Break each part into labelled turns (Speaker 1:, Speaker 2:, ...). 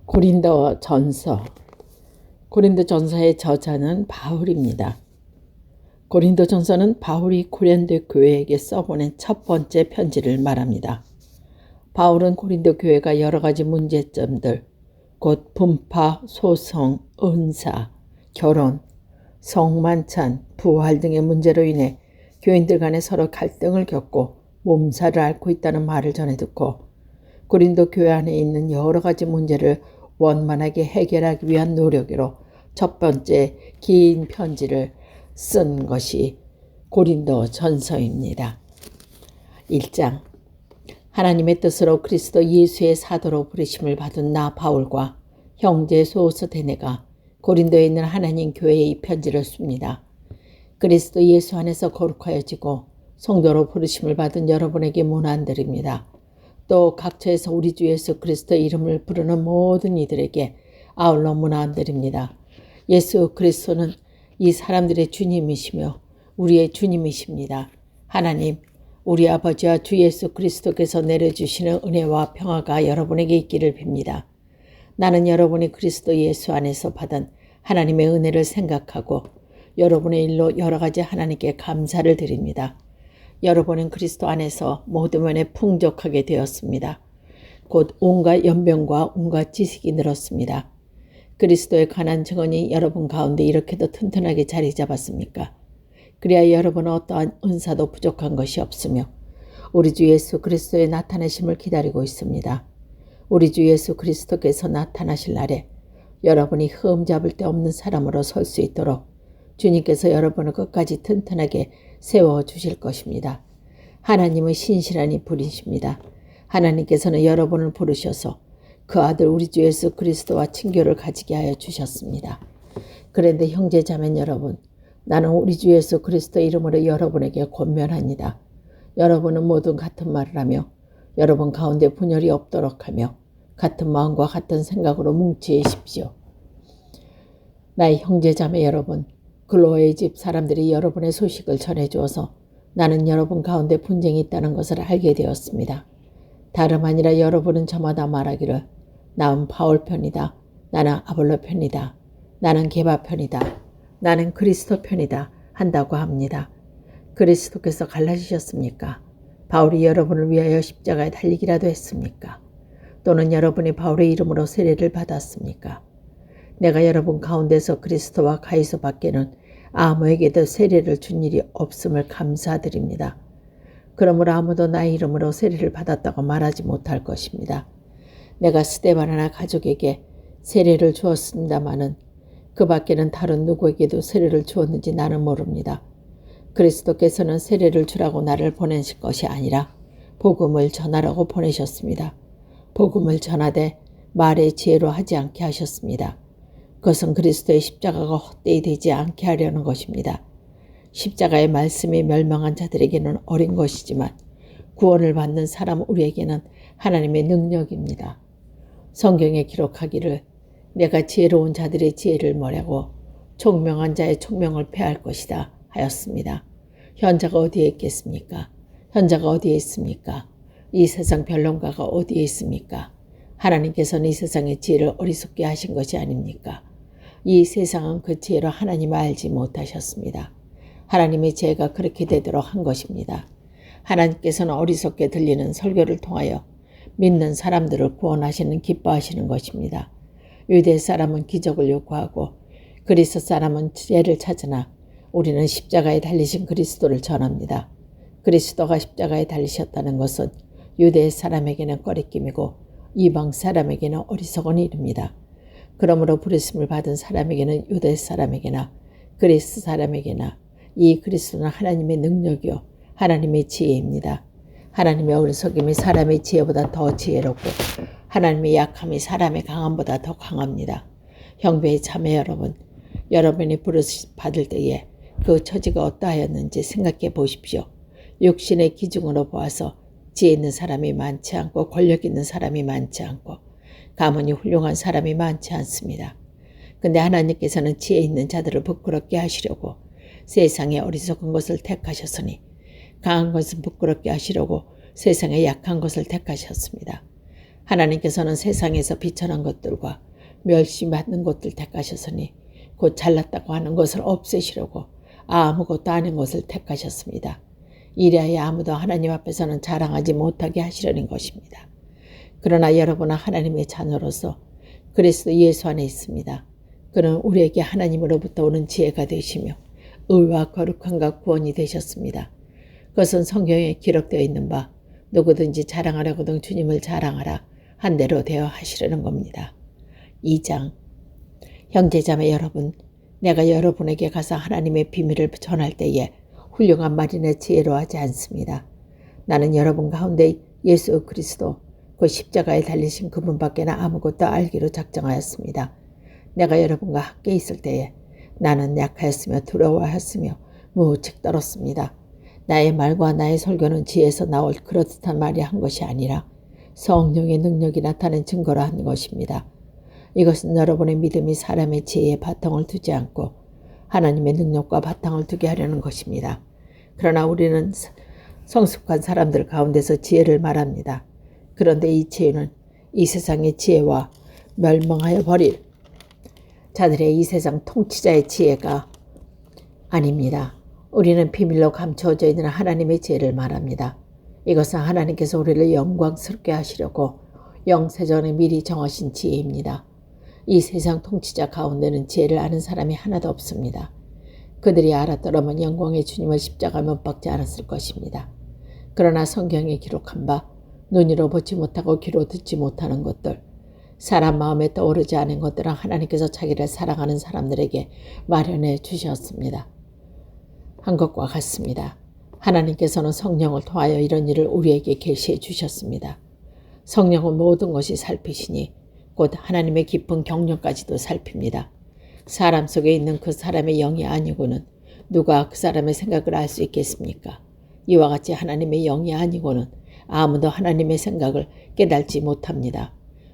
Speaker 1: 고린도 전서. 고린도 전서의 저자는 바울입니다. 고린도 전서는 바울이 고린도 교회에게 써보낸 첫 번째 편지를 말합니다. 바울은 고린도 교회가 여러 가지 문제점들, 곧 분파, 소송, 은사, 결혼, 성만찬, 부활 등의 문제로 인해 교인들 간에 서로 갈등을 겪고 몸살을 앓고 있다는 말을 전해 듣고 고린도 교회 안에 있는 여러 가지 문제를 원만하게 해결하기 위한 노력으로 첫 번째 긴 편지를 쓴 것이 고린도 전서입니다. 1장. 하나님의 뜻으로 그리스도 예수의 사도로 부르심을 받은 나 바울과 형제 소스데네가 고린도에 있는 하나님 교회에 이 편지를 씁니다. 그리스도 예수 안에서 거룩하여지고 성도로 부르심을 받은 여러분에게 문안드립니다. 또 각처에서 우리 주 예수 그리스도 이름을 부르는 모든 이들에게 아울러 문안드립니다. 예수 그리스도는 이 사람들의 주님이시며 우리의 주님이십니다. 하나님, 우리 아버지와 주 예수 그리스도께서 내려주시는 은혜와 평화가 여러분에게 있기를 빕니다. 나는 여러분이 그리스도 예수 안에서 받은 하나님의 은혜를 생각하고 여러분의 일로 여러 가지 하나님께 감사를 드립니다. 여러분은 그리스도 안에서 모든 면에 풍족하게 되었습니다. 곧 온갖 연병과 온갖 지식이 늘었습니다. 그리스도에 관한 증언이 여러분 가운데 이렇게도 튼튼하게 자리 잡았습니까? 그래야 여러분은 어떠한 은사도 부족한 것이 없으며 우리 주 예수 그리스도의 나타나심을 기다리고 있습니다. 우리 주 예수 그리스도께서 나타나실 날에 여러분이 흠잡을 데 없는 사람으로 설 수 있도록 주님께서 여러분을 끝까지 튼튼하게 세워주실 것입니다. 하나님은 신실한 이분이십니다. 하나님께서는 여러분을 부르셔서 그 아들 우리 주 예수 그리스도와 친교를 가지게 하여 주셨습니다. 그런데 형제자매 여러분, 나는 우리 주 예수 그리스도 이름으로 여러분에게 권면합니다. 여러분은 모두 같은 말을 하며 여러분 가운데 분열이 없도록 하며 같은 마음과 같은 생각으로 뭉치십시오. 나의 형제자매 여러분, 글로의 집 사람들이 여러분의 소식을 전해주어서 나는 여러분 가운데 분쟁이 있다는 것을 알게 되었습니다. 다름 아니라 여러분은 저마다 말하기를 나는 바울 편이다. 나는 아볼로 편이다. 나는 게바 편이다. 나는 그리스도 편이다 한다고 합니다. 그리스도께서 갈라지셨습니까? 바울이 여러분을 위하여 십자가에 달리기라도 했습니까? 또는 여러분이 바울의 이름으로 세례를 받았습니까? 내가 여러분 가운데서 그리스도와 가이소 밖에는 아무에게도 세례를 준 일이 없음을 감사드립니다. 그러므로 아무도 나의 이름으로 세례를 받았다고 말하지 못할 것입니다. 내가 스데반이나 가족에게 세례를 주었습니다마는 그 밖에는 다른 누구에게도 세례를 주었는지 나는 모릅니다. 그리스도께서는 세례를 주라고 나를 보내실 것이 아니라 복음을 전하라고 보내셨습니다. 복음을 전하되 말의 지혜로 하지 않게 하셨습니다. 그것은 그리스도의 십자가가 헛되이 되지 않게 하려는 것입니다. 십자가의 말씀이 멸망한 자들에게는 어린 것이지만 구원을 받는 사람 우리에게는 하나님의 능력입니다. 성경에 기록하기를 내가 지혜로운 자들의 지혜를 머라고 총명한 자의 총명을 패할 것이다 하였습니다. 현자가 어디에 있겠습니까? 현자가 어디에 있습니까? 이 세상 변론가가 어디에 있습니까? 하나님께서는 이 세상의 지혜를 어리석게 하신 것이 아닙니까? 이 세상은 그 지혜로 하나님을 알지 못하셨습니다. 하나님의 지혜가 그렇게 되도록 한 것입니다. 하나님께서는 어리석게 들리는 설교를 통하여 믿는 사람들을 구원하시는 기뻐하시는 것입니다. 유대 사람은 기적을 요구하고 그리스 사람은 지혜를 찾으나 우리는 십자가에 달리신 그리스도를 전합니다. 그리스도가 십자가에 달리셨다는 것은 유대 사람에게는 꺼리낌이고 이방 사람에게는 어리석은 일입니다. 그러므로 부르심을 받은 사람에게는 유대 사람에게나 그리스 사람에게나 이 그리스도는 하나님의 능력이요 하나님의 지혜입니다. 하나님의 어리석임이 사람의 지혜보다 더 지혜롭고 하나님의 약함이 사람의 강함보다 더 강합니다. 형제의 자매 여러분, 여러분이 부르심 받을 때에 그 처지가 어떠하였는지 생각해 보십시오. 육신의 기준으로 보아서 지혜 있는 사람이 많지 않고 권력 있는 사람이 많지 않고 가문이 훌륭한 사람이 많지 않습니다. 근데 하나님께서는 지혜 있는 자들을 부끄럽게 하시려고 세상의 어리석은 것을 택하셨으니 강한 것은 부끄럽게 하시려고 세상의 약한 것을 택하셨습니다. 하나님께서는 세상에서 비천한 것들과 멸시받는 것들 택하셨으니 곧 잘났다고 하는 것을 없애시려고 아무것도 아닌 것을 택하셨습니다. 이래야 아무도 하나님 앞에서는 자랑하지 못하게 하시려는 것입니다. 그러나 여러분은 하나님의 자녀로서 그리스도 예수 안에 있습니다. 그는 우리에게 하나님으로부터 오는 지혜가 되시며 의와 거룩함과 구원이 되셨습니다. 그것은 성경에 기록되어 있는 바 누구든지 자랑하려거든 주님을 자랑하라 한 대로 되어 하시려는 겁니다. 2장. 형제자매 여러분, 내가 여러분에게 가서 하나님의 비밀을 전할 때에 훌륭한 말이나 지혜로 하지 않습니다. 나는 여러분 가운데 예수 그리스도 그 십자가에 달리신 그분밖에나 아무것도 알기로 작정하였습니다. 내가 여러분과 함께 있을 때에 나는 약하였으며 두려워하였으며 무책 떨었습니다. 나의 말과 나의 설교는 지혜에서 나올 그렇듯한 말이 한 것이 아니라 성령의 능력이 나타낸 증거로 한 것입니다. 이것은 여러분의 믿음이 사람의 지혜에 바탕을 두지 않고 하나님의 능력과 바탕을 두게 하려는 것입니다. 그러나 우리는 성숙한 사람들 가운데서 지혜를 말합니다. 그런데 이 지혜는 이 세상의 지혜와 멸망하여 버릴 자들의 이 세상 통치자의 지혜가 아닙니다. 우리는 비밀로 감추어져 있는 하나님의 지혜를 말합니다. 이것은 하나님께서 우리를 영광스럽게 하시려고 영세전에 미리 정하신 지혜입니다. 이 세상 통치자 가운데는 지혜를 아는 사람이 하나도 없습니다. 그들이 알았더라면 영광의 주님을 십자가에 못 박지 않았을 것입니다. 그러나 성경에 기록한 바 눈으로 보지 못하고 귀로 듣지 못하는 것들, 사람 마음에 떠오르지 않은 것들은 하나님께서 자기를 사랑하는 사람들에게 마련해 주셨습니다. 한 것과 같습니다. 하나님께서는 성령을 통하여 이런 일을 우리에게 계시해 주셨습니다. 성령은 모든 것이 살피시니 곧 하나님의 깊은 경륜까지도 살핍니다. 사람 속에 있는 그 사람의 영이 아니고는 누가 그 사람의 생각을 알 수 있겠습니까? 이와 같이 하나님의 영이 아니고는 아무도 하나님의 생각을 깨닫지 못합니다.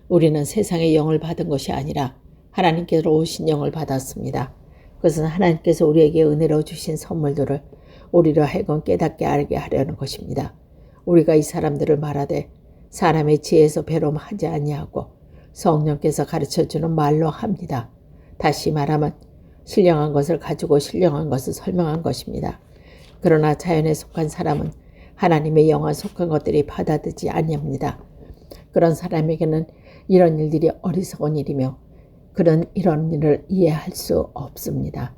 Speaker 1: 우리는 세상의 영을 받은 것이 아니라 하나님께로 오신 영을 받았습니다. 그것은 하나님께서 우리에게 은혜로 주신 선물들을 우리로 하여금 깨닫게 알게 하려는 것입니다. 우리가 이 사람들을 말하되 사람의 지혜에서 배롬하지 아니하고 성령께서 가르쳐주는 말로 합니다. 다시 말하면 신령한 것을 가지고 신령한 것을 설명한 것입니다. 그러나 자연에 속한 사람은 하나님의 영에 속한 것들이 받아들이지 아니합니다. 그런 사람에게는 이런 일들이 어리석은 일이며 그런 이런 일을 이해할 수 없습니다.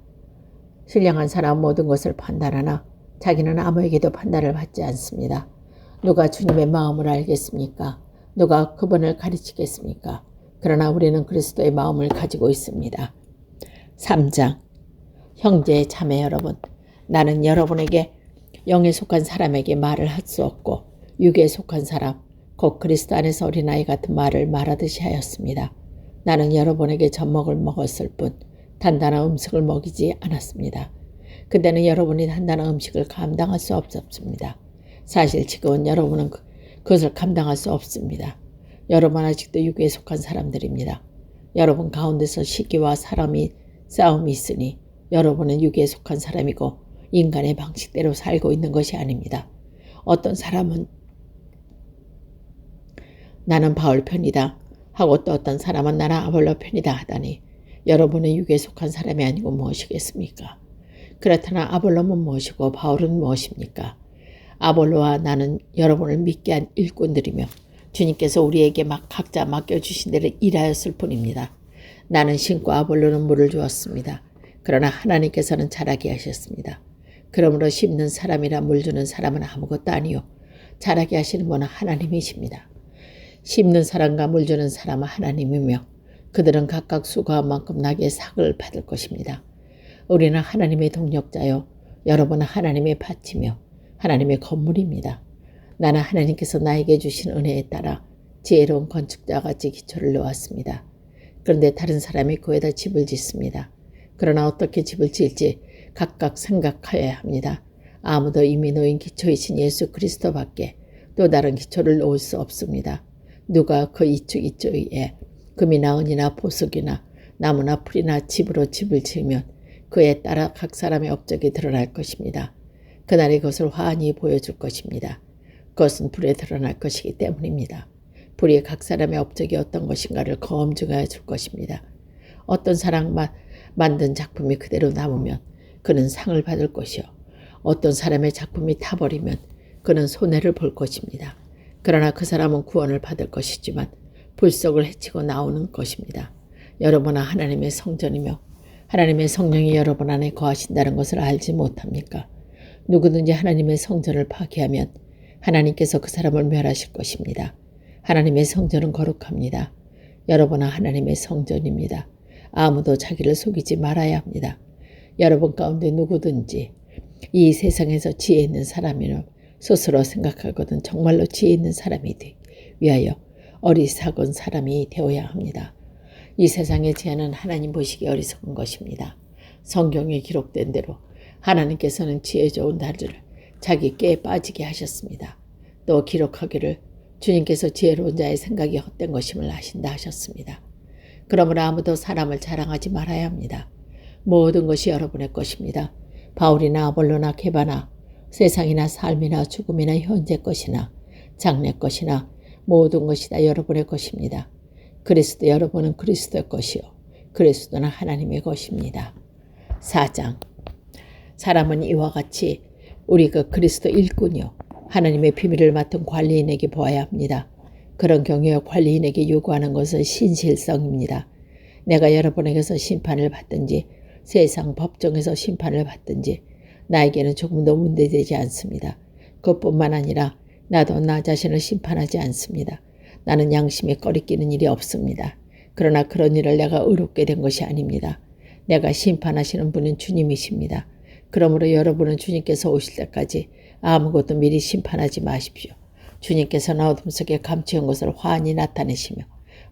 Speaker 1: 신령한 사람은 모든 것을 판단하나 자기는 아무에게도 판단을 받지 않습니다. 누가 주님의 마음을 알겠습니까? 누가 그분을 가르치겠습니까? 그러나 우리는 그리스도의 마음을 가지고 있습니다. 3장. 형제 자매 여러분, 나는 여러분에게 영에 속한 사람에게 말을 할 수 없고 육에 속한 사람, 곧 그리스도 안에서 어린아이 같은 말을 말하듯이 하였습니다. 나는 여러분에게 젖먹을 먹었을 뿐 단단한 음식을 먹이지 않았습니다. 그때는 여러분이 단단한 음식을 감당할 수 없었습니다. 사실 지금은 여러분은 그것을 감당할 수 없습니다. 여러분 아직도 육에 속한 사람들입니다. 여러분 가운데서 시기와 싸움이 있으니 여러분은 육에 속한 사람이고 인간의 방식대로 살고 있는 것이 아닙니다. 어떤 사람은 나는 바울 편이다 하고 또 어떤 사람은 나는 아볼로 편이다 하다니 여러분은 육에 속한 사람이 아니고 무엇이겠습니까? 그렇다나 아볼로는 무엇이고 바울은 무엇입니까? 아볼로와 나는 여러분을 믿게 한 일꾼들이며 주님께서 우리에게 각자 맡겨주신 대로 일하였을 뿐입니다. 나는 신고 아볼로는 물을 주었습니다. 그러나 하나님께서는 자라게 하셨습니다. 그러므로 심는 사람이라 물 주는 사람은 아무것도 아니요 자라게 하시는 분은 하나님이십니다. 심는 사람과 물 주는 사람은 하나님이며 그들은 각각 수고한 만큼 나게 삭을 받을 것입니다. 우리는 하나님의 동력자요 여러분은 하나님의 밭이며 하나님의 건물입니다. 나는 하나님께서 나에게 주신 은혜에 따라 지혜로운 건축자같이 기초를 놓았습니다. 그런데 다른 사람이 그에다 집을 짓습니다. 그러나 어떻게 집을 지을지 각각 생각하여야 합니다. 아무도 이미 놓인 기초이신 예수 그리스도밖에 또 다른 기초를 놓을 수 없습니다. 누가 그 이쪽에 금이나 은이나 보석이나 나무나 풀이나 집으로 집을 지으면 그에 따라 각 사람의 업적이 드러날 것입니다. 그날에 그것을 환히 보여줄 것입니다. 그것은 불에 드러날 것이기 때문입니다. 불이 각 사람의 업적이 어떤 것인가를 검증하여 줄 것입니다. 어떤 사람만 만든 작품이 그대로 남으면 그는 상을 받을 것이요. 어떤 사람의 작품이 타버리면 그는 손해를 볼 것입니다. 그러나 그 사람은 구원을 받을 것이지만 불속을 헤치고 나오는 것입니다. 여러분은 하나님의 성전이며 하나님의 성령이 여러분 안에 거하신다는 것을 알지 못합니까? 누구든지 하나님의 성전을 파괴하면 하나님께서 그 사람을 멸하실 것입니다. 하나님의 성전은 거룩합니다. 여러분은 하나님의 성전입니다. 아무도 자기를 속이지 말아야 합니다. 여러분 가운데 누구든지 이 세상에서 지혜 있는 사람이라 스스로 생각하거든 정말로 지혜 있는 사람이 되기 위하여 어리석은 사람이 되어야 합니다. 이 세상의 지혜는 하나님 보시기에 어리석은 것입니다. 성경에 기록된 대로 하나님께서는 지혜 좋은 달들을 자기 깨에 빠지게 하셨습니다. 또 기록하기를 주님께서 지혜로운 자의 생각이 헛된 것임을 아신다 하셨습니다. 그러므로 아무도 사람을 자랑하지 말아야 합니다. 모든 것이 여러분의 것입니다. 바울이나 아볼로나 게바나 세상이나 삶이나 죽음이나 현재 것이나 장래 것이나 모든 것이 다 여러분의 것입니다. 그리스도 여러분은 그리스도의 것이요 그리스도는 하나님의 것입니다. 4장 사람은 이와 같이 우리가 그리스도 일꾼이요 하나님의 비밀을 맡은 관리인에게 보아야 합니다. 그런 경우에 관리인에게 요구하는 것은 신실성입니다. 내가 여러분에게서 심판을 받든지 세상 법정에서 심판을 받든지 나에게는 조금도 문제되지 않습니다. 그뿐만 아니라 나도 나 자신을 심판하지 않습니다. 나는 양심에 꺼리끼는 일이 없습니다. 그러나 그런 일을 내가 의롭게 된 것이 아닙니다. 내가 심판하시는 분은 주님이십니다. 그러므로 여러분은 주님께서 오실 때까지 아무것도 미리 심판하지 마십시오. 주님께서는 어둠 속에 감추인 것을 환히 나타내시며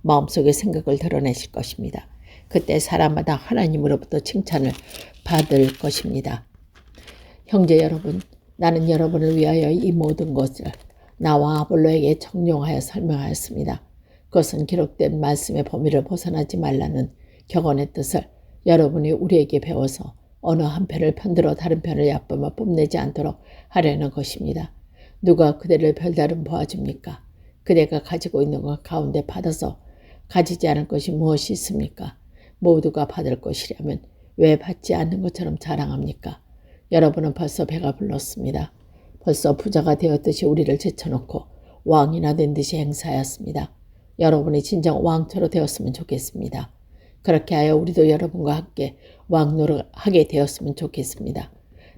Speaker 1: 마음속의 생각을 드러내실 것입니다. 그때 사람마다 하나님으로부터 칭찬을 받을 것입니다. 형제 여러분, 나는 여러분을 위하여 이 모든 것을 나와 아볼로에게 정용하여 설명하였습니다. 그것은 기록된 말씀의 범위를 벗어나지 말라는 격언의 뜻을 여러분이 우리에게 배워서 어느 한 편을 편들어 다른 편을 얕범어 뽐내지 않도록 하려는 것입니다. 누가 그대를 별다른 보아줍니까? 그대가 가지고 있는 것 가운데 받아서 가지지 않을 것이 무엇이 있습니까? 모두가 받을 것이라면 왜 받지 않는 것처럼 자랑합니까? 여러분은 벌써 배가 불렀습니다. 벌써 부자가 되었듯이 우리를 제쳐놓고 왕이나 된 듯이 행사하였습니다. 여러분이 진정 왕처로 되었으면 좋겠습니다. 그렇게 하여 우리도 여러분과 함께 왕노릇 하게 되었으면 좋겠습니다.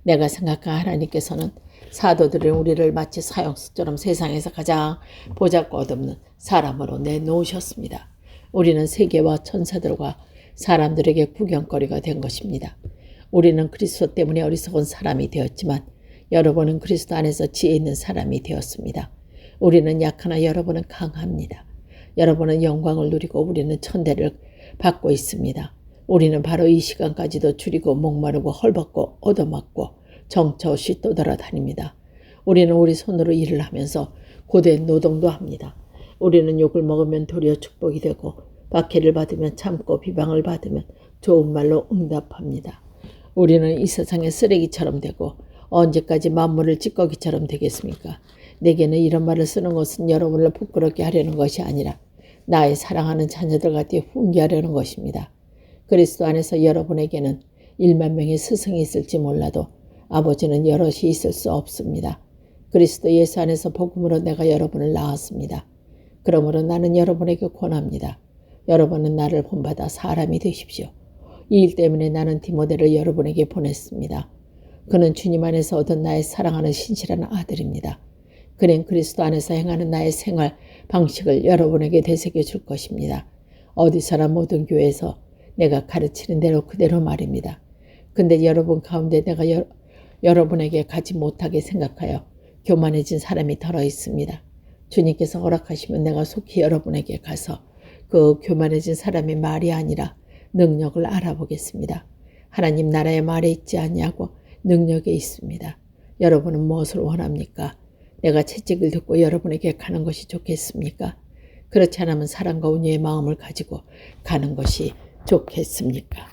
Speaker 1: 내가 생각한 하나님께서는 사도들은 우리를 마치 사형수처럼 세상에서 가장 보잘것없는 사람으로 내놓으셨습니다. 우리는 세계와 천사들과 사람들에게 구경거리가 된 것입니다. 우리는 그리스도 때문에 어리석은 사람이 되었지만 여러분은 그리스도 안에서 지혜 있는 사람이 되었습니다. 우리는 약하나 여러분은 강합니다. 여러분은 영광을 누리고 우리는 천대를 받고 있습니다. 우리는 바로 이 시간까지도 줄이고 목마르고 헐벗고 얻어맞고 정처 없이 떠돌아다닙니다. 우리는 우리 손으로 일을 하면서 고된 노동도 합니다. 우리는 욕을 먹으면 도리어 축복이 되고 박해를 받으면 참고 비방을 받으면 좋은 말로 응답합니다. 우리는 이 세상의 쓰레기처럼 되고 언제까지 만물을 찌꺼기처럼 되겠습니까? 내게는 이런 말을 쓰는 것은 여러분을 부끄럽게 하려는 것이 아니라 나의 사랑하는 자녀들 같이 훈계하려는 것입니다. 그리스도 안에서 여러분에게는 1만 명의 스승이 있을지 몰라도 아버지는 여럿이 있을 수 없습니다. 그리스도 예수 안에서 복음으로 내가 여러분을 낳았습니다. 그러므로 나는 여러분에게 권합니다. 여러분은 나를 본받아 사람이 되십시오. 이 일 때문에 나는 디모데를 여러분에게 보냈습니다. 그는 주님 안에서 얻은 나의 사랑하는 신실한 아들입니다. 그는 그리스도 안에서 행하는 나의 생활 방식을 여러분에게 되새겨 줄 것입니다. 어디서나 모든 교회에서 내가 가르치는 대로 그대로 말입니다. 근데 여러분 가운데 내가 여러분에게 가지 못하게 생각하여 교만해진 사람이 덜어 있습니다. 주님께서 허락하시면 내가 속히 여러분에게 가서 그 교만해진 사람의 말이 아니라 능력을 알아보겠습니다. 하나님 나라의 말에 있지 않냐고 능력에 있습니다. 여러분은 무엇을 원합니까? 내가 채찍을 듣고 여러분에게 가는 것이 좋겠습니까? 그렇지 않으면 사랑과 온유의 마음을 가지고 가는 것이 좋겠습니까?